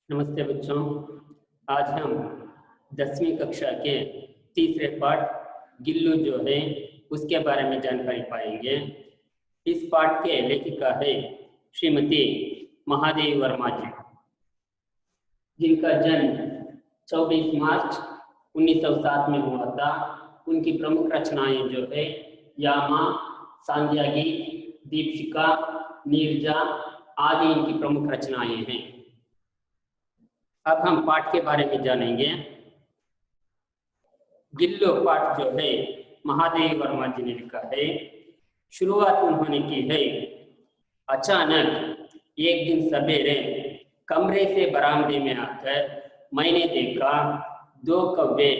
नमस्ते बच्चों। आज हम 10वीं कक्षा के तीसरे पाठ गिल्लू जो है उसके बारे में जानकारी पाएंगे। इस पाठ के लेखिका है श्रीमती महादेवी वर्मा जी, जिनका जन्म 24 मार्च 1907 में हुआ था। उनकी प्रमुख रचनाएं जो है यामा, सांध्यागी, दीपशिका, नीरजा आदि इनकी प्रमुख रचनाएं हैं। अब हम पाठ के बारे में जानेंगे। गिल्लू पाठ जो है महादेवी वर्मा जी ने लिखा है। शुरुआत उन्होंने की है। अचानक एक दिन सवेरे कमरे से बरामदे में आकर मैंने देखा दो कौवे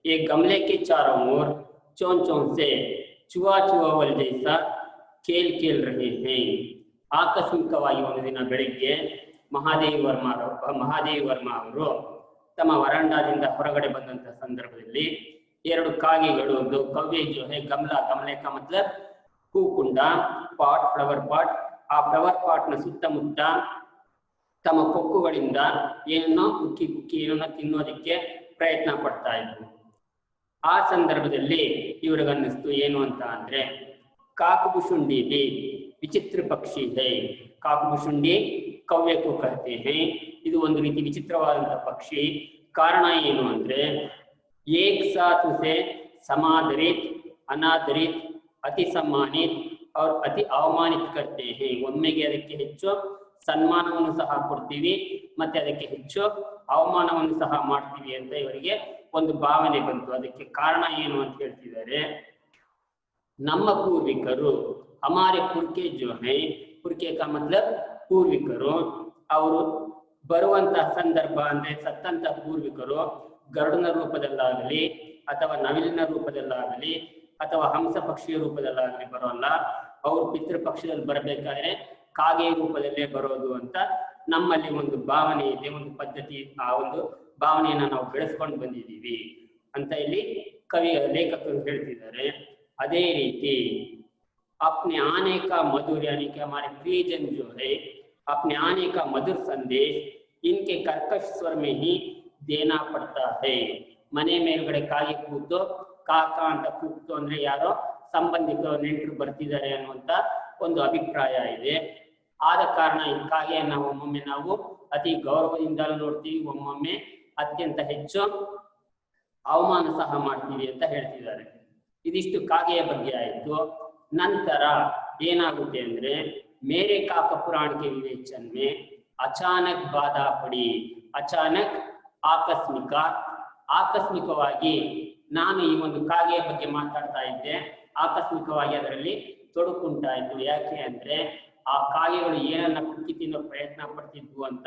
एक गमले के चारों ओर चोंचों से चुआ चुआवल जैसा खेल खेल रहे हैं। ಆಕಸ್ಮಿಕವಾಗಿ ಒಂದು ದಿನ ಬೆಳಿಗ್ಗೆ ಮಹಾದೇವಿ ವರ್ಮಾ ಅವರು ತಮ್ಮ ವರಾಂಡಾದಿಂದ ಹೊರಗಡೆ ಬಂದಂತ ಸಂದರ್ಭದಲ್ಲಿ ಎರಡು ಕಾಗೆಗಳು, ಒಂದು ಕವ್ವೆ जो है गमले का मतलब ಹೂಕುಂಡ, ಪಾಟ್, ಫ್ಲವರ್ ಪಾಟ್, ಆ ಫ್ಲವರ್ ಪಾಟ್ ನ ಸುತ್ತಮುತ್ತ ತಮ್ಮ ಕೊಕ್ಕುಗಳಿಂದ ಏನನ್ನೋ ಉಕ್ಕಿ ಏನನ್ನ ತಿನ್ನೋದಕ್ಕೆ ಪ್ರಯತ್ನ ಪಡ್ತಾ ಇದ್ರು. ಆ ಸಂದರ್ಭದಲ್ಲಿ ಇವರಿಗನ್ನಿಸ್ತು ಏನು ಅಂತ ಅಂದ್ರೆ काकभुशुंडी भी विचित्र पक्षी है। काकभुशुंडी कव्वे को कहते हैं। ಇದು ಒಂದು ರೀತಿ ವಿಚಿತ್ರವಾದಂತ ಪಕ್ಷಿ. ಕಾರಣ ಏನು ಅಂದ್ರೆ एक साथ उसे समादरित, अनादरित, अति सम्मानित और अति अवमानित करते हैं। ಒಮ್ಮೆಗೆ ಅದಕ್ಕೆ ಹೆಚ್ಚು ಸನ್ಮಾನವನ್ನು ಸಹ ಕೊಡ್ತೀವಿ ಮತ್ತೆ ಅದಕ್ಕೆ ಹೆಚ್ಚು ಅವಮಾನವನ್ನು ಸಹ ಮಾಡ್ತೀವಿ ಅಂತ ಇವರಿಗೆ ಒಂದು ಭಾವನೆ ಬಂತು. ಅದಕ್ಕೆ ಕಾರಣ ಏನು ಅಂತ ಹೇಳ್ತಿದ್ದಾರೆ. ನಮ್ಮ पूर्विकರು, हमारे पुरखे जो है, पुरखे का मतलब पूर्विकರು, ಅವರು ಬರುವಂತಹ ಸಂದರ್ಭ ಅಂದ್ರೆ ಸತ್ತಂತ पूर्विकರು ಗರುಡನ ರೂಪದಲ್ಲಾಗಲಿ ಅಥವಾ ನವಿಲಿನ ರೂಪದಲ್ಲಾಗಲಿ ಅಥವಾ ಹಂಸ ಪಕ್ಷಿಯ ರೂಪದಲ್ಲಾಗಲಿ ಬರೋಲ್ಲ. ಅವರು ಪಿತೃಪಕ್ಷದಲ್ಲಿ ಬರಬೇಕಾದ್ರೆ ಕಾಗೆ ರೂಪದಲ್ಲೇ ಬರೋದು ಅಂತ ನಮ್ಮಲ್ಲಿ ಒಂದು ಭಾವನೆ ಇದೆ, ಒಂದು ಪದ್ಧತಿ. ಆ ಒಂದು ಭಾವನೆಯನ್ನ ನಾವು ಬೆಳೆಸ್ಕೊಂಡು ಬಂದಿದ್ದೀವಿ ಅಂತ ಇಲ್ಲಿ ಲೇಖಕರು ಹೇಳ್ತಿದ್ದಾರೆ. अदे रीति अपने आने का मधुर, यानी कि हमारे प्रियजन जो है अपने आने का मधुर संदेश इनके कर्कश स्वर में ही देना पड़ता है. मने मेलुगಡೆ ಕಾಗೆ ಕೂತು ಕಾಕಾ ಅಂತ ಕೂಗ್ತು ಅಂದ್ರೆ ಯಾರೋ ಸಂಬಂಧಿಕರು ನೆಂಟರು ಬರ್ತಿದ್ದಾರೆ ಅನ್ನುವಂತ ಒಂದು ಅಭಿಪ್ರಾಯ ಇದೆ. ಆದ ಕಾರಣ ಈ ಕಾಗೆಯನ್ನು ಒಮ್ಮೊಮ್ಮೆ ನಾವು ಅತಿ ಗೌರವದಿಂದ ನೋಡ್ತೀವಿ, ಒಮ್ಮೊಮ್ಮೆ ಅತ್ಯಂತ ಹೆಚ್ಚು ಅವಮಾನ ಸಹ ಮಾಡ್ತೀವಿ ಅಂತ ಹೇಳ್ತಿದ್ದಾರೆ. ಇದಿಷ್ಟು ಕಾಗೆಯ ಬಗ್ಗೆ ಆಯಿತು. ನಂತರ ಏನಾಗುತ್ತೆ ಅಂದ್ರೆ ಮೇರೆ ಕಾಕ ಪುರಾಣ ಕೆ ವಿವೇಚನ್ ಮೇ ಅಚಾನಕ್ ಬಾಧಾ ಪಡಿ. ಅಚಾನಕ್ ಆಕಸ್ಮಿಕ, ಆಕಸ್ಮಿಕವಾಗಿ ನಾನು ಈ ಒಂದು ಕಾಗೆಯ ಬಗ್ಗೆ ಮಾತಾಡ್ತಾ ಇದ್ದೆ, ಆಕಸ್ಮಿಕವಾಗಿ ಅದರಲ್ಲಿ ತೊಡಕುಂಟಾಯಿತು. ಯಾಕೆ ಅಂದ್ರೆ ಆ ಕಾಗೆಗಳು ಏನನ್ನ ಕುಕ್ಕಿ ತಿನ್ನೋ ಪ್ರಯತ್ನ ಪಡ್ತಿದ್ವು ಅಂತ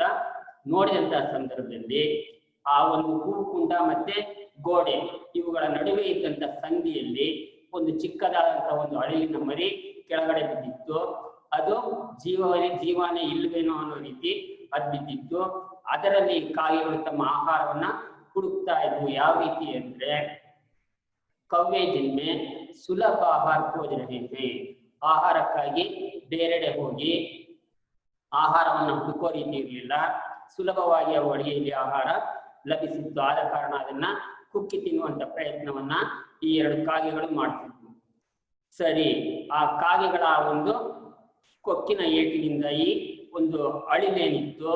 ನೋಡಿದಂತಹ ಸಂದರ್ಭದಲ್ಲಿ ಆ ಒಂದು ಹೂಕುಂಡ ಮತ್ತೆ ಗೋಡೆ ಇವುಗಳ ನಡುವೆ ಇದ್ದಂತ ಸಂಧಿಯಲ್ಲಿ ಒಂದು ಚಿಕ್ಕದಾದಂತಹ ಒಂದು ಅಳಿಲಿನ ಮರಿ ಕೆಳಗಡೆ ಬಿದ್ದಿತ್ತು. ಅದು ಜೀವನೇ ಇಲ್ವೇನೋ ಅನ್ನೋ ರೀತಿ ಅದು ಬಿದ್ದಿತ್ತು. ಅದರಲ್ಲಿ ಕಾಗೆಗಳು ತಮ್ಮ ಆಹಾರವನ್ನ ಹುಡುಕ್ತಾ ಇದ್ವು. ಯಾವ ರೀತಿ ಅಂದ್ರೆ ಕವ್ವೆ ಜಿನ್ಮೆ ಸುಲಭ ಆಹಾರ ಖೋಜ ರಹೆ ಥೆ. ಆಹಾರಕ್ಕಾಗಿ ಬೇರೆಡೆ ಹೋಗಿ ಆಹಾರವನ್ನ ಹುಡುಕೋ ರೀತಿ ಇರಲಿಲ್ಲ. ಸುಲಭವಾಗಿ ಅವು ಅಡಿಗೆಯಲ್ಲಿ ಆಹಾರ ಲಭಿಸಿತ್ತು. ಆದ ಕಾರಣ ಅದನ್ನ ಕುಕ್ಕಿ ತಿನ್ನುವಂತ ಪ್ರಯತ್ನವನ್ನ ಈ ಎರಡು ಕಾಗೆಗಳು ಮಾಡ್ತಿದ್ವು. ಸರಿ, ಆ ಕಾಗೆಗಳ ಒಂದು ಕೊಕ್ಕಿನ ಏಟಿನಿಂದ ಈ ಒಂದು ಅಳಿಲೇನಿತ್ತು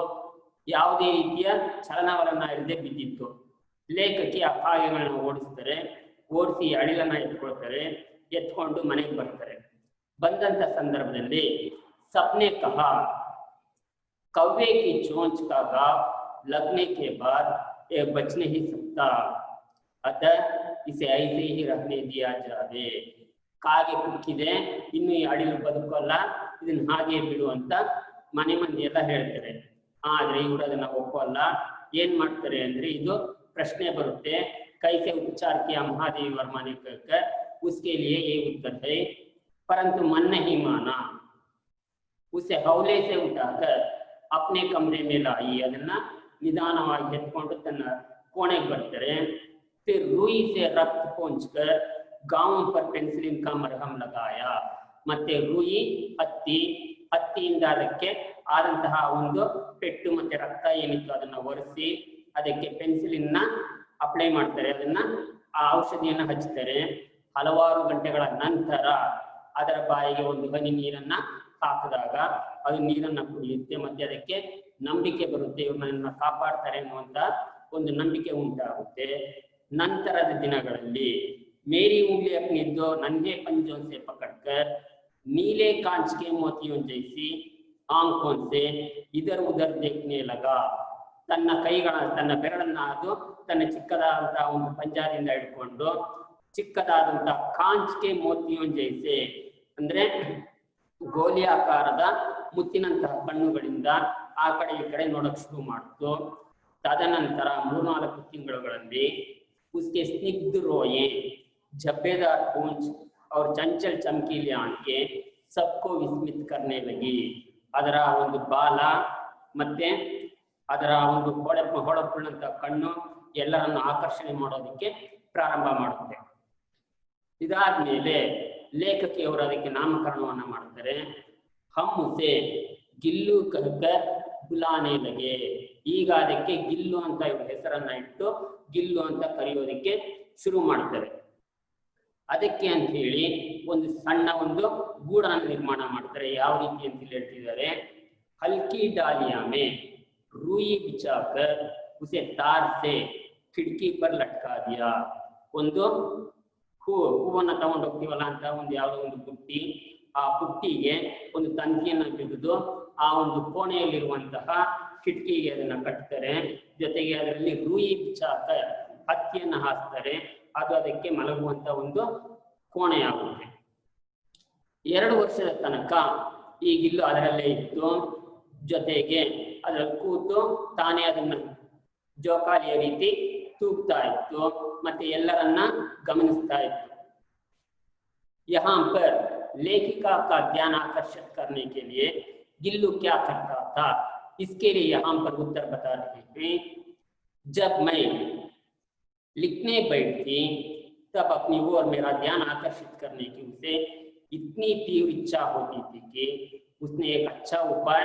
ಯಾವುದೇ ರೀತಿಯ ಚಲನವಲನ ಇಲ್ಲದೆ ಬಿದ್ದಿತ್ತು. ಲೇಖಕಿ ಆ ಕಾಗೆಗಳನ್ನ ಓಡಿಸ್ತಾರೆ, ಓಡಿಸಿ ಅಳಿಲನ್ನ ಎತ್ಕೊಳ್ತಾರೆ, ಎತ್ಕೊಂಡು ಮನೆಗೆ ಬರ್ತಾರೆ. ಬಂದಂತ ಸಂದರ್ಭದಲ್ಲಿ ಸಪ್ನೆ ಕಹ कौवे की चोंच का घाव लगने के बाद ये बच नहीं सकता, अतः इसे ऐसे ही रहने दिया जावे. ಕಾಗೆ ಕುಕ್ಕಿದೆ, ಇನ್ನು ಈ ಅಳಿಲು ಬದುಕಲ್ಲ, ಇದನ್ನ ಹಾಗೆ ಬಿಡು ಅಂತ ಮನೆ ಮಂದಿ ಎಲ್ಲ ಹೇಳ್ತಾರೆ. ಆದ್ರೆ ಇವರು ಅದನ್ನ ಒಪ್ಪಲ್ಲ. ಏನ್ ಮಾಡ್ತಾರೆ ಅಂದ್ರೆ ಇದು ಪ್ರಶ್ನೆ ಬರುತ್ತೆ, कैसे उपचार किया महादेवी वर्मा ने कहकर उसके लिए ये उत्तर है, परंतु मन नहीं माना. उसे हौले से उठाकर अपने कमरे में लाई. ಅದನ್ನ ನಿಧಾನವಾಗಿ ಎತ್ಕೊಂಡು ತನ್ನ ಕೋಣೆಗೆ ಬರ್ತಾರೆ. फिर रुई से रक्त पोंछकर गांव पर पेंसिलिन का मरहम लगाया. ಮತ್ತೆ ರೂಯಿ ಹತ್ತಿಯಿಂದ ಅದಕ್ಕೆ ಆದಂತಹ ಒಂದು ಪೆಟ್ಟು ಮತ್ತೆ ರಕ್ತ ಏನಿತ್ತು ಅದನ್ನ ಒರೆಸಿ ಅದಕ್ಕೆ ಪೆನ್ಸಿಲಿನ ಅಪ್ಲೈ ಮಾಡ್ತಾರೆ, ಅದನ್ನ ಆ ಔಷಧಿಯನ್ನ ಹಚ್ತಾರೆ. ಹಲವಾರು ಗಂಟೆಗಳ ನಂತರ ಅದರ ಬಾಯಿಗೆ ಒಂದು ಹನಿ ನೀರನ್ನ ಹಾಕಿದಾಗ ಅದು ನೀರನ್ನ ಕುಡಿಯುತ್ತೆ, ಮತ್ತೆ ಅದಕ್ಕೆ ನಂಬಿಕೆ ಬರುತ್ತೆ, ಇವ್ರು ನನ್ನನ್ನು ಕಾಪಾಡ್ತಾರೆ ಅನ್ನುವಂತ ಒಂದು ನಂಬಿಕೆ ಉಂಟಾಗುತ್ತೆ. ನಂತರದ ದಿನಗಳಲ್ಲಿ मेरी उंगली अपनी दो नन्हे पंजों से पकड़कर नीले कांच के मोतियों जैसी आंखों से इधर उधर देखने लगा. ತನ್ನ ಕೈಗಳ ತನ್ನ ಬೆರಳನ್ನ ಅದು ತನ್ನ ಚಿಕ್ಕದಾದಂತಹ ಒಂದು ಪಂಜಾದಿಂದ ಹಿಡ್ಕೊಂಡು ಚಿಕ್ಕದಾದಂತಹ ಕಾಂಚ್ಕೆ ಮೋತಿಯೋನ್ ಜೈಸೆ ಅಂದ್ರೆ ಗೋಲಿ ಆಕಾರದ ಮುತ್ತಿನಂತಹ ಕಣ್ಣುಗಳಿಂದ ಆ ಕಡೆ ಈ ಕಡೆ ನೋಡಕ್ ಶುರು ಮಾಡ್ತು. ತದನಂತರ 3-4 ತಿಂಗಳುಗಳಲ್ಲಿ उसके स्निग्ध रोए, झब्बेदार पूंछ और चंचल चमकीली आंखें सबको विस्मित करने लगी. ಅದರ ಒಂದು ಬಾಲ ಮತ್ತೆ ಅದರ ಒಂದು ಹೊಳಪುಳ್ಳಂತ ಕಣ್ಣು ಎಲ್ಲರನ್ನು ಆಕರ್ಷಣೆ ಮಾಡೋದಕ್ಕೆ ಪ್ರಾರಂಭ ಮಾಡುತ್ತೆ. ಇದಾದ್ಮೇಲೆ ಲೇಖಕಿಯವರು ಅದಕ್ಕೆ ನಾಮಕರಣವನ್ನ ಮಾಡ್ತಾರೆ. ಹಮ್ಮುಸೆ ಗಿಲ್ಲು ಕಹಕರ್ ಬುಲಾನೆ ಲಗೆ. ಈಗ ಅದಕ್ಕೆ ಗಿಲ್ಲು ಅಂತ ಇವ್ರ ಹೆಸರನ್ನ ಇಟ್ಟು ಗಿಲ್ಲು ಅಂತ ಕರೆಯೋದಕ್ಕೆ ಶುರು ಮಾಡ್ತಾರೆ. ಅದಕ್ಕೆ ಅಂತ ಹೇಳಿ ಒಂದು ಸಣ್ಣ ಒಂದು ಗೂಡನ್ನು ನಿರ್ಮಾಣ ಮಾಡ್ತಾರೆ. ಯಾವ ರೀತಿ ಅಂತ ಹೇಳ್ತಿದ್ದಾರೆ, ಹಲ್ಕಿ ಡಾಲಿಯಾಮೆ ರೂಯಿ ಬಿಚಾಕರ್ ಉಸೆ ತಾರ್ ಸೆ ಖಿಡ್ಕಿ ಪರ್ ಲಟ್ಕಾ ದಿಯಾ. ಒಂದು ಹೂವನ್ನ ತಗೊಂಡು ಹೋಗ್ತೀವಲ್ಲ ಅಂತ ಒಂದು ಯಾವುದೋ ಒಂದು ಬುಟ್ಟಿ, ಆ ಬುಟ್ಟಿಗೆ ಒಂದು ತಂತಿಯನ್ನ ಬಿಗಿದು ಆ ಒಂದು ಕೋಣೆಯಲ್ಲಿರುವಂತಹ ಕಿಟಕಿಗೆ ಅದನ್ನ ಕಟ್ತಾರೆ. ಜೊತೆಗೆ ಅದರಲ್ಲಿ ರೂಯಿ ಬಿಚಾಕ ಹತ್ತಿಯನ್ನ ಹಾಸ್ತಾರೆ. ಅದು ಅದಕ್ಕೆ ಮಲಗುವಂತ ಒಂದು ಕೋಣೆಯಾಗುತ್ತೆ. 2 ವರ್ಷದ ತನಕ ಈ ಗಿಲ್ಲು ಅದರಲ್ಲೇ ಇತ್ತು. ಜೊತೆಗೆ ಅದರಲ್ಲಿ ಕೂತು ತಾನೇ ಅದನ್ನ ಜೋಕಾಲಿಯ ರೀತಿ ತೂಗ್ತಾ ಇತ್ತು ಮತ್ತೆ ಎಲ್ಲರನ್ನ ಗಮನಿಸ್ತಾ ಇತ್ತು. यहाँ पर लेखिका का ध्यान आकर्षित करने के लिए गिल्लू क्या करता था, इसके लिए यहाँ पर उत्तर बता रहे हैं. जब मैं लिखने बैठती तब अपनी ओर मेरा ध्यान आकर्षित करने की उसे इतनी तीव्र इच्छा होती थी कि उसने एक अच्छा उपाय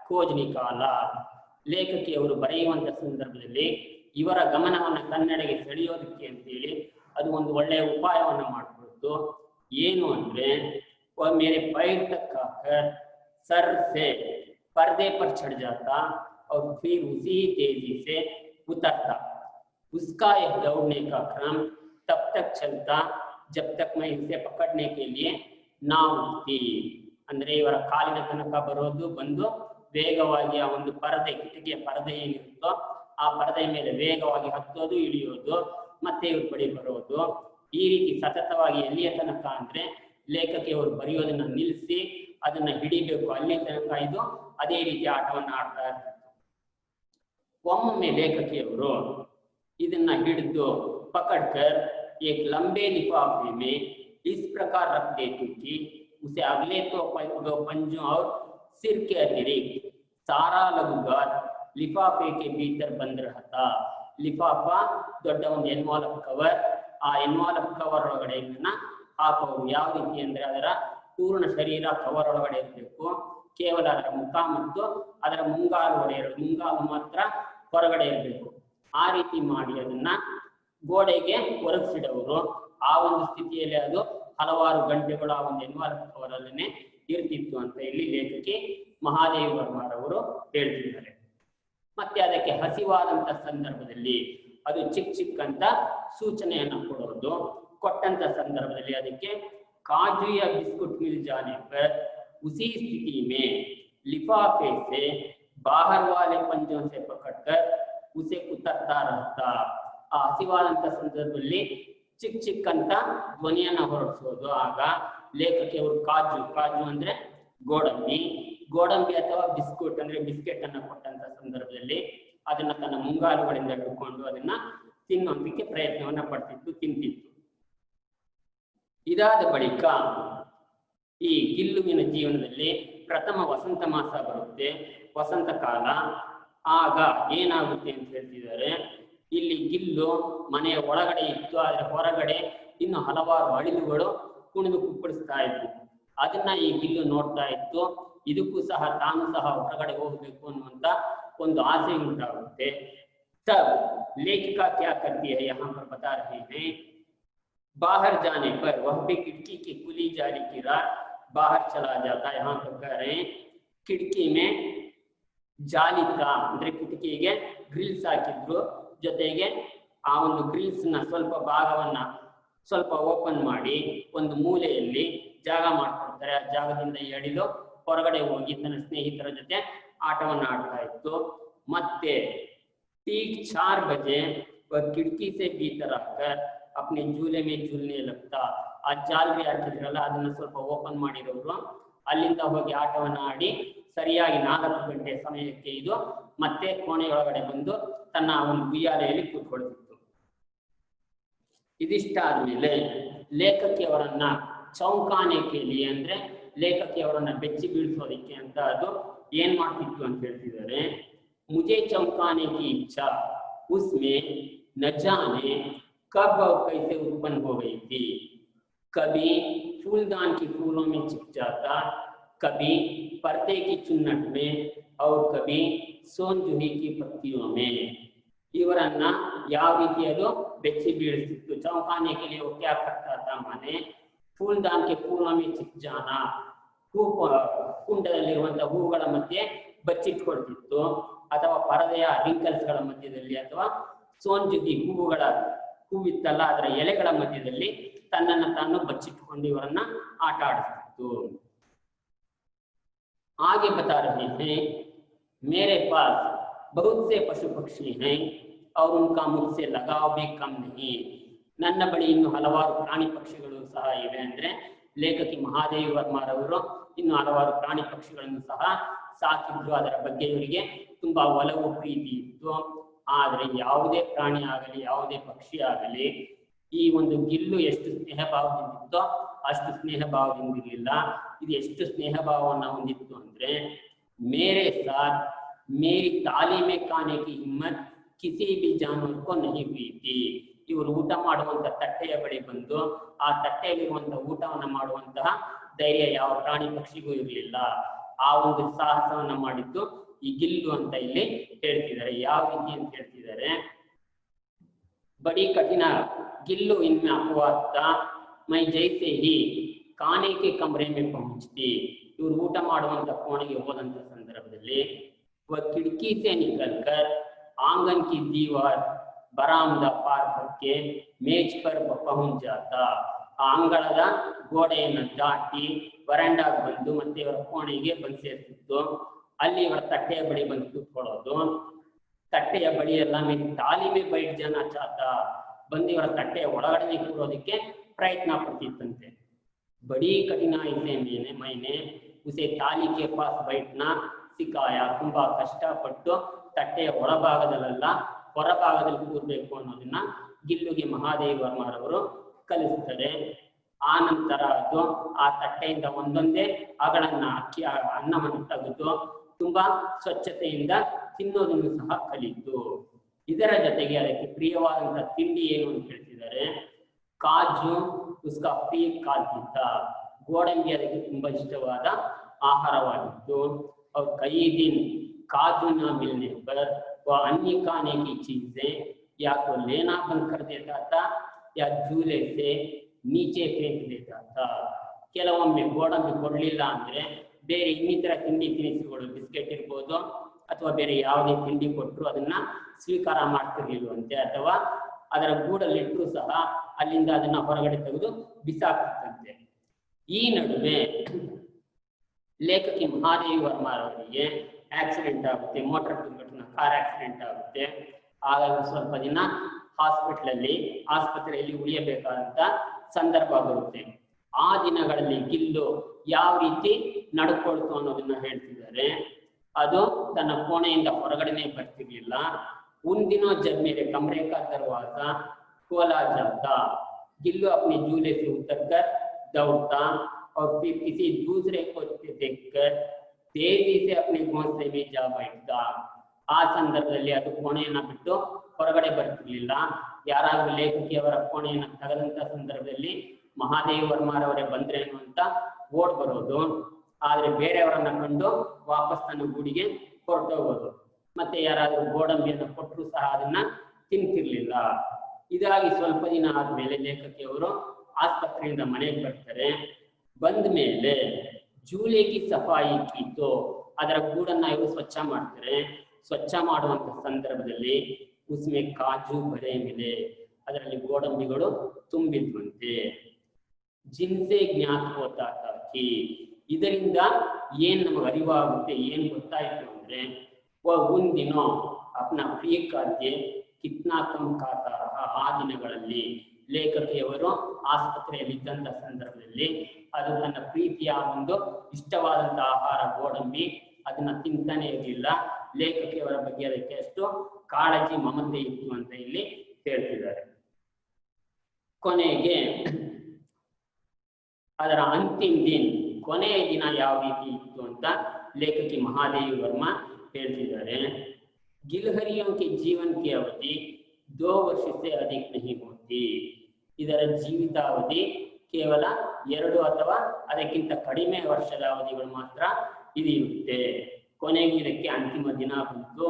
खोज निकाला. ಲೇಖಕಿಯವರು ಬರೆಯುವಂತ ಸಂದರ್ಭದಲ್ಲಿ ಇವರ ಗಮನವನ್ನ ಕನ್ನಡೆಗೆ ಸೆಳೆಯೋದಕ್ಕೆ ಅಂತೇಳಿ ಅದು ಒಂದು ಒಳ್ಳೆಯ ಉಪಾಯವನ್ನ ಮಾಡ್ಕೊಳ್ತು. ಏನು ಅಂದ್ರೆ मेरे पैर तक आकर सर से पर्दे पर चढ़ जाता और फिर उसी तेजी से उतरता. उसका एक दौड़ने का क्रम तब तक चलता जब तक मैं इसे पकड़ने के लिए ना उठती. ಅಂದ್ರೆ ಇವರ ಕಾಲಿನ ತನಕ ಬರೋದು ಬಂದು ವೇಗವಾಗಿ ಆ ಒಂದು ಪರದೆ, ಕಿಟಕಿಯ ಪರದೆ ಏನಿರುತ್ತೋ ಆ ಪರದೆ ಮೇಲೆ ವೇಗವಾಗಿ ಹತ್ತೋದು, ಇಳಿಯೋದು, ಮತ್ತೆ ಇವ್ರ ಬಳಿ ಬರೋದು. ಈ ರೀತಿ ಸತತವಾಗಿ ಎಲ್ಲಿಯ ತನಕ ಅಂದ್ರೆ ಲೇಖಕಿಯವರು ಬರೆಯೋದನ್ನ ನಿಲ್ಲಿಸಿ ಅದನ್ನ ಹಿಡಿಬೇಕು, ಅಲ್ಲಿ ತನಕ ಇದು ಅದೇ ರೀತಿ ಆಟವನ್ನ ಆಡ್ತಾ ಇರ್ತಿತ್ತು. ಒಮ್ಮೊಮ್ಮೆ ಲೇಖಕಿಯವರು ಇದನ್ನ ಹಿಡಿದು ಪಕಡ್ಕರ್ एक लंबे लिफाफे में इस प्रकार रख देती कि उसे अगले तो पंजों और सिर के अतिरिक्त सारा लघुगार लिफाफे के भीतर बंद रहता. लिफाफा ದೊಡ್ಡ ಒಂದು ಎನ್ವಾಲಪ್ ಕವರ್, ಆ ಎನ್ವಾಲಪ್ ಕವರ್ ಒಳಗಡೆ ಇದನ್ನ ಹಾಕೋರು. ಯಾವ ರೀತಿ ಅಂದ್ರೆ ಅದರ ಪೂರ್ಣ ಶರೀರ ಕವರ್ ಒಳಗಡೆ ಇರಬೇಕು, ಕೇವಲ ಅದರ ಮುಖ ಮತ್ತು ಅದರ ಮುಂಗಾಲು ಮಾತ್ರ ಹೊರಗಡೆ ಇರಬೇಕು. ಆ ರೀತಿ ಮಾಡಿ ಅದನ್ನ ಗೋಡೆಗೆ ಒರಗಿಸಿಡವರು. ಆ ಒಂದು ಸ್ಥಿತಿಯಲ್ಲಿ ಅದು ಹಲವಾರು ಗಂಟೆಗಳು ಆ ಒಂದು ಎನ್ವಾಲಪ್ ಕವರ್ ಅಲ್ಲೇ ಇರ್ತಿತ್ತು ಅಂತ ಇಲ್ಲಿ ಲೇಖಕಿ ಮಹಾದೇವಿ ವರ್ಮರವರು ಹೇಳ್ತಿದ್ದಾರೆ. ಮತ್ತೆ ಅದಕ್ಕೆ ಹಸಿವಾದಂತ ಸಂದರ್ಭದಲ್ಲಿ ಅದು ಚಿಕ್ಕ ಅಂತ ಸೂಚನೆಯನ್ನ ಕೊಡೋದು. ಕೊಟ್ಟಂತ ಸಂದರ್ಭದಲ್ಲಿ ಅದಕ್ಕೆ काजू या बिस्कुट मिल जाने पर उसी स्थिति में लिफाफे से बाहर वाले पंजों से पकड़कर उसे उतरता रहता. ಆ ಹಸಿವಾದಂತ ಸಂದರ್ಭದಲ್ಲಿ ಚಿಕ್ಕ ಅಂತ ಧ್ವನಿಯನ್ನ ಹೊರಡಿಸೋದು. ಆಗ ಲೇಖಕಿಯವರು ಕಾಜು ಅಂದ್ರೆ ಗೋಡಂಬಿ ಅಥವಾ ಬಿಸ್ಕುಟ್ ಅಂದ್ರೆ ಬಿಸ್ಕೆಟ್ ಅನ್ನ ಕೊಟ್ಟಂತ ಸಂದರ್ಭದಲ್ಲಿ ಅದನ್ನ ತನ್ನ ಮುಂಗಾಲುಗಳಿಂದ ಹಿಡ್ಕೊಂಡು ಅದನ್ನ ತಿನ್ನೋದಕ್ಕೆ ಪ್ರಯತ್ನವನ್ನ ತಿಂತಿತ್ತು. ಇದಾದ ಬಳಿಕ ಈ ಗಿಲ್ಲುವಿನ ಜೀವನದಲ್ಲಿ ಪ್ರಥಮ ವಸಂತ ಮಾಸ ಬರುತ್ತೆ, ವಸಂತ ಕಾಲ. ಆಗ ಏನಾಗುತ್ತೆ ಅಂತ ಹೇಳ್ತಿದ್ದಾರೆ, ಇಲ್ಲಿ ಗಿಲ್ಲು ಮನೆಯ ಒಳಗಡೆ ಇತ್ತು, ಆದ್ರೆ ಹೊರಗಡೆ ಇನ್ನು ಹಲವಾರು ಅಳಿಲುಗಳು ಕುಣಿದು ಕುಪ್ಪಳಿಸ್ತಾ ಇತ್ತು. ಅದನ್ನ ಈ ಗಿಲ್ಲು ನೋಡ್ತಾ ಇತ್ತು. ಇದಕ್ಕೂ ಸಹ ತಾನು ಸಹ ಹೊರಗಡೆ ಹೋಗಬೇಕು ಅನ್ನುವಂತ ಒಂದು ಆಸೆ ಉಂಟಾಗುತ್ತೆ। तब लेखिका क्या करती है यहाँ पर बता रहे हैं, बाहर जाने पर वह भी खिड़की की खुली जाली की राह बाहर चला जाता है। यहाँ पर कह रहे हैं खिड़की में ಜಾಲಿ ಅಂದ್ರೆ ಕಿಟಕಿಗೆ ಗ್ರಿಲ್ಸ್ ಹಾಕಿದ್ರು, ಜೊತೆಗೆ ಆ ಒಂದು ಗ್ರಿಲ್ಸ್ ನ ಸ್ವಲ್ಪ ಭಾಗವನ್ನ ಸ್ವಲ್ಪ ಓಪನ್ ಮಾಡಿ ಒಂದು ಮೂಲೆಯಲ್ಲಿ ಜಾಗ ಮಾಡ್ಕೊಡ್ತಾರೆ। ಆ ಜಾಗದಿಂದ ಎಳಿಲು ಹೊರಗಡೆ ಹೋಗಿ ತನ್ನ ಸ್ನೇಹಿತರ ಜೊತೆ ಆಟವನ್ನ ಆಡ್ತಾ ಇತ್ತು। ಮತ್ತೆ ठीक 4 बजे वह खिड़की से भीतर आकर अपने झूले में झूलने लगता। ಆ ಜಾಲರಿ ಹಾಕಿದ್ರಲ್ಲ ಅದನ್ನ ಸ್ವಲ್ಪ ಓಪನ್ ಮಾಡಿರೋರು ಅಲ್ಲಿಂದ ಹೋಗಿ ಆಟವನ್ನ ಆಡಿ ಸರಿಯಾಗಿ 4 ಗಂಟೆ ಸಮಯಕ್ಕೆ ಇದು ಮತ್ತೆ ಕೋಣೆಯೊಳಗಡೆ ಬಂದು ತನ್ನ ಒಂದು ಉಯ್ಯಾಲೆಯಲ್ಲಿ ಕೂತ್ಕೊಳ್ತಿತ್ತು। ಇದಿಷ್ಟಾದ್ಮೇಲೆ ಲೇಖಕಿಯವರನ್ನ ಚೌಕಾನೆ ಕೇಳಿ ಅಂದ್ರೆ ಲೇಖಕಿಯವರನ್ನ ಬೆಚ್ಚಿ ಬೀಳಿಸೋದಕ್ಕೆ ಅಂತ ಅದು ಏನ್ ಮಾಡ್ತಿತ್ತು ಅಂತ ಹೇಳ್ತಿದ್ದಾರೆ। मुझे चमकाने की इच्छा उसमें न जाने कब और कैसे उत्पन्न हो गई थी। कभी फूलदान की फूलों में छिप जाता, कभी पर्दे की चुन्नट में और कभी सोनजूही की पत्तियों में। ಇವರನ್ನ ಯಾವ ರೀತಿ ಅದು ಬೆಚ್ಚಿ ಬೀಳಿಸ್ತಿತ್ತು। ಚೌಕಾನೆ के लिए वो क्या करता था, माने फूलदान के फूलों में छिप जाना, ಕುಂಡದಲ್ಲಿರುವಂತಹ ಹೂಗಳ ಮಧ್ಯೆ ಬಚ್ಚಿಟ್ಕೊಳ್ತಿತ್ತು, ಅಥವಾ ಪರದೆಯ ರಿಂಕಲ್ಸ್ ಗಳ ಮಧ್ಯದಲ್ಲಿ, ಅಥವಾ ಸೋಂಜುಗಿ ಹೂವಿತ್ತಲ್ಲ ಅದರ ಎಲೆಗಳ ಮಧ್ಯದಲ್ಲಿ ತನ್ನನ್ನು ತಾನು ಬಚ್ಚಿಟ್ಟುಕೊಂಡು ಇವರನ್ನ ಆಟ ಆಡಿಸ್ತಿತ್ತು। आगे बता रहे हैं मेरे पास बहुत से पशु पक्षी हैं और उनका मुझसे लगाव भी कम नहीं। ನನ್ನ ಬಳಿ ಇನ್ನು ಹಲವಾರು ಪ್ರಾಣಿ ಪಕ್ಷಿಗಳು ಸಹ ಇವೆ ಅಂದ್ರೆ ಲೇಖಕಿ ಮಹಾದೇವಿ ವರ್ಮಾರವರು ಇನ್ನು ಹಲವಾರು ಪ್ರಾಣಿ ಪಕ್ಷಿಗಳನ್ನು ಸಹ ಸಾಕಿದ್ರು, ಅದರ ಬಗ್ಗೆ ಇವರಿಗೆ ತುಂಬಾ ಒಲವು ಪ್ರೀತಿ ಇತ್ತು। ಆದ್ರೆ ಯಾವುದೇ ಪ್ರಾಣಿ ಆಗಲಿ ಯಾವುದೇ ಪಕ್ಷಿ ಆಗಲಿ ಈ ಒಂದು ಗಿಲ್ಲು ಎಷ್ಟು ಸ್ನೇಹ ಭಾವದಿಂದಿತ್ತೋ ಅಷ್ಟು ಸ್ನೇಹ ಭಾವದಿಂದಿರಲಿಲ್ಲ। ಇದು ಎಷ್ಟು ಸ್ನೇಹ ಭಾವವನ್ನು ಹೊಂದಿತ್ತು ಅಂದ್ರೆ ಮೇರೆ ಸಾಥ್ ಮೇರಿ ತಾಲೀಮೆ ಖಾನೆ ಕಿ ಹಿಮ್ಮತ್ ಕಿಸಿ ಬಿ ಜಾನವರ್ ಕೋ ನಹಿ ಹುಯಿ ಥಿ। ಇವರು ಊಟ ಮಾಡುವಂತ ತಟ್ಟೆಯ ಬಳಿ ಬಂದು ಆ ತಟ್ಟೆಯಲ್ಲಿರುವಂತಹ ಊಟವನ್ನ ಮಾಡುವಂತಹ ಧೈರ್ಯ ಯಾವ ಪ್ರಾಣಿ ಪಕ್ಷಿಗೂ ಇರಲಿಲ್ಲ। ಆ ಒಂದು ಸಾಹಸವನ್ನ ಮಾಡಿದ್ದು ಈ ಗಿಲ್ಲು ಅಂತ ಇಲ್ಲಿ ಹೇಳ್ತಿದ್ದಾರೆ। ಯಾವ ರೀತಿ ಅಂತ ಹೇಳ್ತಿದ್ದಾರೆ, ಬಡಿ ಕಠಿಣ ಗಿಲ್ಲು ಇನ್ಮೆ ಅಪವಾದ ಮೈ ಜೈಸೆ ಹಿ ಕಾನೆ ಕೆ ಕಮರೆ ಮೇ ಪಹುಂಚತಿ। ಇವರು ಊಟ ಮಾಡುವಂತ ಕೋಣೆಗೆ ಹೋದಂತ ಸಂದರ್ಭದಲ್ಲಿ ಕಿಟಕಿ ಸೆ ನಿಕಲ್ ಕರ್ ಆಂಗನ್ ಕಿ ದೀವಾರ್ ಬರಾಮದ ಪಾರ್ करके ಮೇಜ್ ಪರ್ ಪಹುಂಚ ಜಾತಾ। ಆ ಅಂಗಳದ ಗೋಡೆಯನ್ನು ದಾಟಿ ವರಾಂಡಾಗೆ ಬಂದು ಮತ್ತೆ ಇವರ ಕೋಣೆಗೆ ಬಂದು ಸೇರ್ತಿತ್ತು। ಅಲ್ಲಿ ಇವರ ತಟ್ಟೆಯ ಬಳಿ ಬಂದು ಕೂತ್ಕೊಳ್ಳೋದು, ತಟ್ಟೆಯ ಬಳಿ ಎಲ್ಲ ಮೇಲೆ ತಾಲೀಮೆ ಬೈಟ್ ಜನ ಚಾತ ಬಂದು ಇವರ ತಟ್ಟೆಯ ಒಳಗಡೆ ಕೂರೋದಕ್ಕೆ ಪ್ರಯತ್ನ ಪಡ್ತಿತ್ತಂತೆ। ಬಡಿ ಕಠಿನಾಯಿ ಸೆ ಮೈನೆ ಉಸೆ ತಾಲಿ ಕೆ ಪಾಸ್ ಬೈಟ್ನ ಸಿಕ್ಕಾಯ, ತುಂಬಾ ಕಷ್ಟಪಟ್ಟು ತಟ್ಟೆಯ ಒಳಭಾಗದಲ್ಲ ಹೊರಭಾಗದಲ್ಲಿ ಕೂರ್ಬೇಕು ಅನ್ನೋದನ್ನ ಗಿಲ್ಲುಗೆ ಮಹಾದೇವಿ ವರ್ಮಾರವರು ಕಲಿಸ್ತಾರೆ। ಆ ನಂತರ ಅದು ಆ ತಟ್ಟೆಯಿಂದ ಒಂದೊಂದೇ ಅಗಳನ್ನ ಅಕ್ಕಿ ಅನ್ನವನ್ನು ತೆಗೆದು ತುಂಬಾ ಸ್ವಚ್ಛತೆಯಿಂದ ತಿನ್ನೋದನ್ನು ಸಹ ಕಲಿತು। ಇದರ ಜೊತೆಗೆ ಅದಕ್ಕೆ ಪ್ರಿಯವಾದಂತಹ ತಿಂಡಿ ಏನು ಅಂತ ಹೇಳ್ತಿದ್ದಾರೆ, ಕಾಜು ಉಸ್ಕಾ ಪ್ರಿಯ ಕಾಲ್ತಿದ್ದ, ಗೋಡಂಬಿ ಅದಕ್ಕೆ ತುಂಬಾ ಇಷ್ಟವಾದ ಆಹಾರವಾಗಿತ್ತು। और कई दिन काजू न मिलने पर वह अन्य खाने की चीजें या तो लेना बंद कर देता था या झूले से नीचे फेंक देता था। ಕೆಲವೊಮ್ಮೆ ಗೋಡಂಬಿ ಕೊಡ್ಲಿಲ್ಲ ಅಂದ್ರೆ ಬೇರೆ ಇನ್ನಿತರ ತಿಂಡಿ ತಿನಿಸುಗಳು ಬಿಸ್ಕೆಟ್ ಇರ್ಬೋದು ಅಥವಾ ಬೇರೆ ಯಾವುದೇ ತಿಂಡಿ ಕೊಟ್ಟರು ಅದನ್ನ ಸ್ವೀಕಾರ ಮಾಡ್ತಿರ್ಲಿಲ್ವಂತೆ, ಅಥವಾ ಅದರ ಗೂಡಲ್ಲಿಟ್ಟರು ಸಹ ಅಲ್ಲಿಂದ ಅದನ್ನ ಹೊರಗಡೆ ತೆಗೆದು ಬಿಸಾಕ್ತಿತ್ತಂತೆ। ಈ ನಡುವೆ ಲೇಖಕಿ ಮಹಾದೇವಿ ವರ್ಮಾರವರಿಗೆ ಆಕ್ಸಿಡೆಂಟ್ ಆಗುತ್ತೆ, ಮೋಟಾರ್ ದುರ್ಘಟನಾ ಕಾರ್ ಆಕ್ಸಿಡೆಂಟ್ ಆಗುತ್ತೆ। ಹಾಗಾಗಿ ಸ್ವಲ್ಪ ದಿನ ಆಸ್ಪತ್ರೆಯಲ್ಲಿ ಉಳಿಯಬೇಕಾದಂತ ಸಂದರ್ಭ ಬರುತ್ತೆ। ಆ ದಿನಗಳಲ್ಲಿ ಗಿಲ್ಲು ಯಾವ ರೀತಿ ನಡ್ಕೊಳ್ತು ಅನ್ನೋದನ್ನ ಹೇಳ್ತಿದ್ದಾರೆ। ಅದು ತನ್ನ ಕೋಣೆಯಿಂದ ಹೊರಗಡೆನೆ ಬರ್ತಿರ್ಲಿಲ್ಲ। उन दिनों जब मेरे कमरे का दरवाजा खोला जाता, गिल्लू अपने झूले से उतरकर दौड़ता और फिर किसी दूसरे को देखकर तेजी से अपने घोंसले में जा बैठता। ಆ ಸಂದರ್ಭದಲ್ಲಿ ಅದು ಕೋಣೆಯನ್ನ ಬಿಟ್ಟು ಹೊರಗಡೆ ಬರ್ತಿರ್ಲಿಲ್ಲ। ಯಾರಾದ್ರೂ ಲೇಖಕಿಯವರ ಕೋಣೆಯನ್ನ ತೆಗೆದಂತ ಸಂದರ್ಭದಲ್ಲಿ ಮಹಾದೇವಿ ವರ್ಮಾರವರೇ ಬಂದ್ರೇನು ಅಂತ ಓಡ್ ಬರೋದು, ಆದ್ರೆ ಬೇರೆಯವರನ್ನ ಕಂಡು ವಾಪಸ್ ತನ್ನ ಗೂಡಿಗೆ ಹೊರಟೋಗೋದು. ಮತ್ತೆ ಯಾರಾದ್ರೂ ಗೋಡಂಬಿಯನ್ನು ಕೊಟ್ಟರು ಸಹ ಅದನ್ನ ತಿಂತಿರ್ಲಿಲ್ಲ. ಇದಾಗಿ ಸ್ವಲ್ಪ ದಿನ ಆದ್ಮೇಲೆ ಲೇಖಕಿಯವರು ಆಸ್ಪತ್ರೆಯಿಂದ ಮನೆಗೆ ಬರ್ತಾರೆ. ಬಂದ ಮೇಲೆ ಜೂಲೆಗೆ ಸಫಾಯಿ ಕೀತು, ಅದರ ಗೂಡನ್ನ ಇವರು ಸ್ವಚ್ಛ ಮಾಡ್ತಾರೆ. ಸ್ವಚ್ಛ ಮಾಡುವಂತ ಸಂದರ್ಭದಲ್ಲಿ ಉಸ್ಮೆ ಕಾಜು ಬರೆ ಮಿಲೆ, ಅದರಲ್ಲಿ ಗೋಡಂಬಿಗಳು ತುಂಬಿದ್ವಂತೆ. ಜಿನ್ಸೆ ಜ್ಞಾತ ಹೋತಾಕಿ, ಇದರಿಂದ ಏನ್ ನಮಗೆ ಅರಿವಾಗುತ್ತೆ, ಏನ್ ಗೊತ್ತಾಯ್ತು ಅಂದ್ರೆ ಒಂದಿನೋ ಅಪ್ನ ಪ್ರಿಯ ಖಾದ್ಯ ಕಿತ್ನಾ ಕಮ್ ಖಾತಾ ರಹ. ಆ ದಿನಗಳಲ್ಲಿ ಲೇಖಕಿಯವರು ಆಸ್ಪತ್ರೆಯಲ್ಲಿ ಇದ್ದಂತ ಸಂದರ್ಭದಲ್ಲಿ ಅದು ತನ್ನ ಪ್ರೀತಿಯ ಒಂದು ಇಷ್ಟವಾದಂತ ಆಹಾರ ಗೋಡಂಬಿ ಅದನ್ನ ತಿಂತಾನೆ ಇರಲಿಲ್ಲ. ಲೇಖಕಿಯವರ ಬಗ್ಗೆ ಅದಕ್ಕೆ ಅಷ್ಟು ಕಾಳಜಿ ಮಮತೆ ಇತ್ತು ಅಂತ ಇಲ್ಲಿ ಹೇಳ್ತಿದ್ದಾರೆ. ಕೊನೆಗೆ ಅದರ ಅಂತಿಮ ದಿನ, ಕೊನೆಯ ದಿನ ಯಾವ ರೀತಿ ಇತ್ತು ಅಂತ ಲೇಖಕಿ ಮಹಾದೇವಿ ವರ್ಮಾ ಹೇಳ್ತಿದ್ದಾರೆ. ಗಿಲ್ಹರಿಯೋ ಕೆ ಜೀವನ್ की अवधि 2 वर्ष से अधिक नहीं होती. ಇದರ ಜೀವಿತಾವಧಿ ಕೇವಲ 2 ಅಥವಾ ಅದಕ್ಕಿಂತ ಕಡಿಮೆ ವರ್ಷದ ಅವಧಿಗಳು ಮಾತ್ರ ಇದು ಇರುತ್ತೆ. ಕೊನೆಗೆ ಇದಕ್ಕೆ ಅಂತಿಮ ದಿನ ಬಂತು.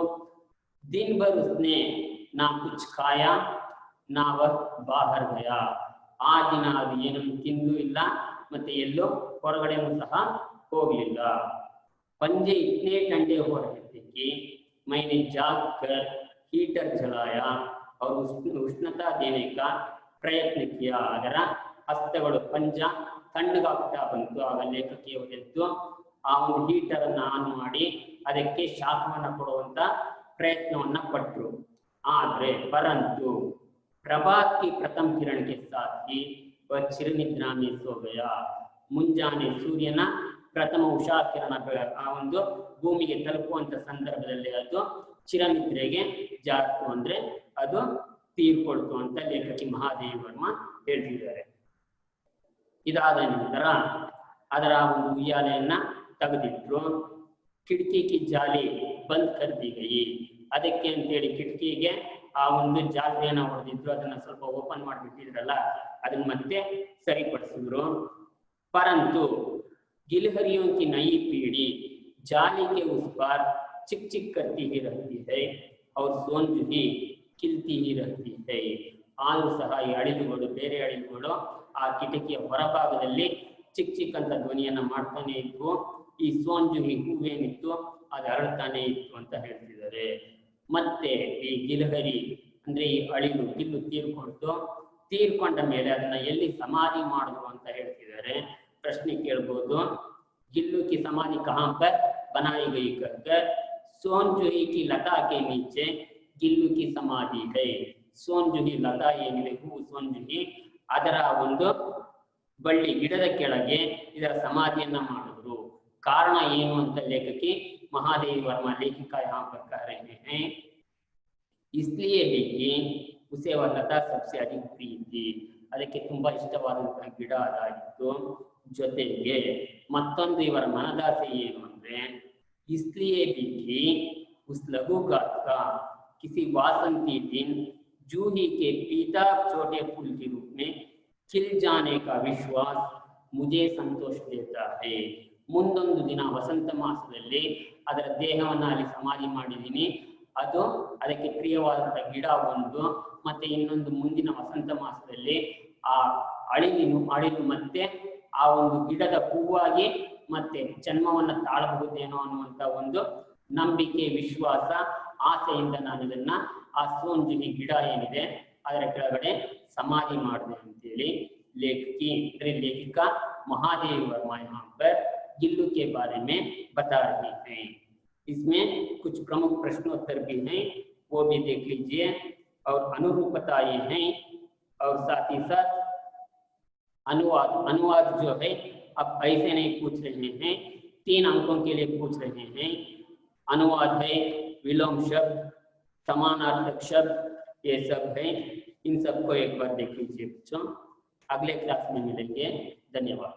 ದಿನ್ ಭರ್ ಉಸ್ನೆ ನಾ ಕುಚ್ ಖಾಯಾ ನಾ ವಹ್ ಬಾಹರ್ ಗಯಾ. ಆ ದಿನ ಅದು ಏನನ್ನು ತಿಂದು ಇಲ್ಲ ಮತ್ತೆ ಎಲ್ಲೋ ಹೊರಗಡೆನೂ ಸಹ ಹೋಗಲಿಲ್ಲ. पंजे इतने ठंडे हो रहे थे कि मैंने जाग कर हीटर जलाया और उष्णता देने का प्रयत्न किया. ಅದರ ಹಸ್ತಗಳು ಪಂಜ ತಣ್ಣಗಾಗ್ತಾ ಬಂತು. ಆಗ ಲೇಖಕಿಯವರು ಎದ್ದು ಆ ಒಂದು ಹೀಟರ್ ಅನ್ನು ಆನ್ ಮಾಡಿ ಅದಕ್ಕೆ ಶಾಖವನ್ನ ಕೊಡುವಂತ ಪ್ರಯತ್ನವನ್ನ ಪಟ್ಟರು. ಆದ್ರೆ ಪರಂತು ಪ್ರಭಾತ್ की प्रथम किरण के साथ ही वह चिरनिद्रा में सो गया. ಮುಂಜಾನೆ ಸೂರ್ಯನ ಪ್ರಥಮ ಉಷಾ ಕಿರಣ ಆ ಒಂದು ಭೂಮಿಗೆ ತಲುಪುವಂತ ಸಂದರ್ಭದಲ್ಲಿ ಅದು ಚಿರನಿದ್ರೆಗೆ ಜಾರಿತು, ಅಂದ್ರೆ ಅದು ತೀರ್ಕೊಳ್ತು ಅಂತ ಲೇಖಕಿ ಮಹಾದೇವಿ ವರ್ಮಾ ಹೇಳ್ತಿದ್ದಾರೆ. ಇದಾದ ನಂತರ ಅದರ ಒಂದು ಉಯ್ಯಾಲೆಯನ್ನ ತೆಗೆದಿಟ್ರು. ಕಿಟಕಿ ಜಾಲಿ ಬಂದ್ ಕರ್ದಿ ಗೈ. ಅದಕ್ಕೆ ಅಂತೇಳಿ ಕಿಟಕಿಗೆ ಆ ಒಂದು ಜಾಲಿಯನ್ನ ಹೊಡೆದಿದ್ರು, ಅದನ್ನ ಸ್ವಲ್ಪ ಓಪನ್ ಮಾಡಿಬಿಟ್ಟಿದ್ರಲ್ಲ ಅದನ್ನ ಮತ್ತೆ ಸರಿಪಡಿಸಿದ್ರು. ಪರಂತು गिलहरियों की नई पीढ़ी जाली के उस पार चिक चिक करती ही रहती है और सोंजुही खिलती ही रहती है. ಆದರೂ ಸಹ ಈ ಅಳಿಲುಗಳು, ಬೇರೆ ಅಳಿಲುಗಳು ಆ ಕಿಟಕಿಯ ಹೊರಭಾಗದಲ್ಲಿ ಚಿಕ್ ಚಿಕ್ ಅಂತ ಧ್ವನಿಯನ್ನ ಮಾಡ್ತಾನೆ ಇದ್ವು. ಈ ಸೋಂಜುಹಿ ಹೂವೇನಿತ್ತು ಅದು ಅರಳ್ತಾನೆ ಇತ್ತು ಅಂತ ಹೇಳ್ತಿದ್ದಾರೆ. ಮತ್ತೆ ಈ ಗಿಲಹರಿ ಅಂದ್ರೆ ಈ ಅಳಿಲು ಗಿಲ್ಲು ತೀರ್ಕೊಂಡ ಮೇಲೆ ಅದನ್ನ ಎಲ್ಲಿ ಸಮಾಧಿ ಮಾಡಿದ್ರು ಅಂತ ಹೇಳ್ತಿದ್ದಾರೆ. प्रश्न ಕೇಳಬಹುದು. गिल्लू की समाधि कहाँ पर बनाई गई कहकर सोनजुही की लता के नीचे गिल्लू की समाधि है. सोनजुही ಲತಾ ಏನಿದೆ, ಹೂ ಸೋಂಜುಹಿ, ಅದರ ಒಂದು ಬಳ್ಳಿ ಗಿಡದ ಕೆಳಗೆ ಇದರ ಸಮಾಧಿಯನ್ನ ಮಾಡಿದ್ರು. ಕಾರಣ ಏನು ಅಂತ ಲೇಖಕಿ ಮಹಾದೇವಿ ವರ್ಮಾ लेखिका यहाँ पर कह रहे हैं. इसलिए भी उसे वह लता सबसे अधिक प्रिय थी. ಅದಕ್ಕೆ ತುಂಬಾ ಇಷ್ಟವಾದಂತಹ ಗಿಡ ಅದಾಗಿತ್ತು. ಜೊತೆಗೆ ಮತ್ತೊಂದು ಇವರ ಮನದಾಸೆ ಏನು ಅಂದ್ರೆ इसलिए भी उस लघु गाथ का किसी वासंती दिन जूही के पीता छोटे फूल के रूप में खिल जाने का विश्वास मुझे संतोष देता है. ಮುಂದೊಂದು ದಿನ ವಸಂತ ಮಾಸದಲ್ಲಿ ಅದರ ದೇಹವನ್ನ ಅಲ್ಲಿ ಸಮಾಧಿ ಮಾಡಿದ್ದೀನಿ, ಅದು ಅದಕ್ಕೆ ಪ್ರಿಯವಾದಂತ ಗಿಡ ಒಂದು, ಮತ್ತೆ ಇನ್ನೊಂದು ಮುಂದಿನ ವಸಂತ ಮಾಸದಲ್ಲಿ ಆ ಅಳಿಲು ಮತ್ತೆ ಆ ಒಂದು ಗಿಡದ ಹೂವಾಗಿ ಮತ್ತೆ ಜನ್ಮವನ್ನ ತಾಳಬಹುದೇನೋ ಅನ್ನುವಂತ ಒಂದು ನಂಬಿಕೆ, ವಿಶ್ವಾಸ, ಆಸೆಯಿಂದ ನಾನು ಇದನ್ನ ಆ ಸೋಂಜುಹಿ ಗಿಡ ಏನಿದೆ ಅದರ ಕೆಳಗಡೆ ಸಮಾಧಿ ಮಾಡಿದೆ ಅಂತೇಳಿ लेखिका महादेवी वर्मा यहाँ पर गिल्लू के बारे में बता रही हैं. इसमें कुछ प्रमुख प्रश्नोत्तर भी हैं, वो भी देख लीजिए. और अनुरूपताएं हैं और साथ ही साथ अनुवाद जो है अब ऐसे नहीं पूछ रहे हैं, 3 अंकों के लिए पूछ रहे हैं. अनुवाद है, विलोम शब्द, समानार्थक शब्द, ये सब है. इन सबको एक बार देख लीजिए बच्चों. अगले क्लास में मिलेंगे. धन्यवाद.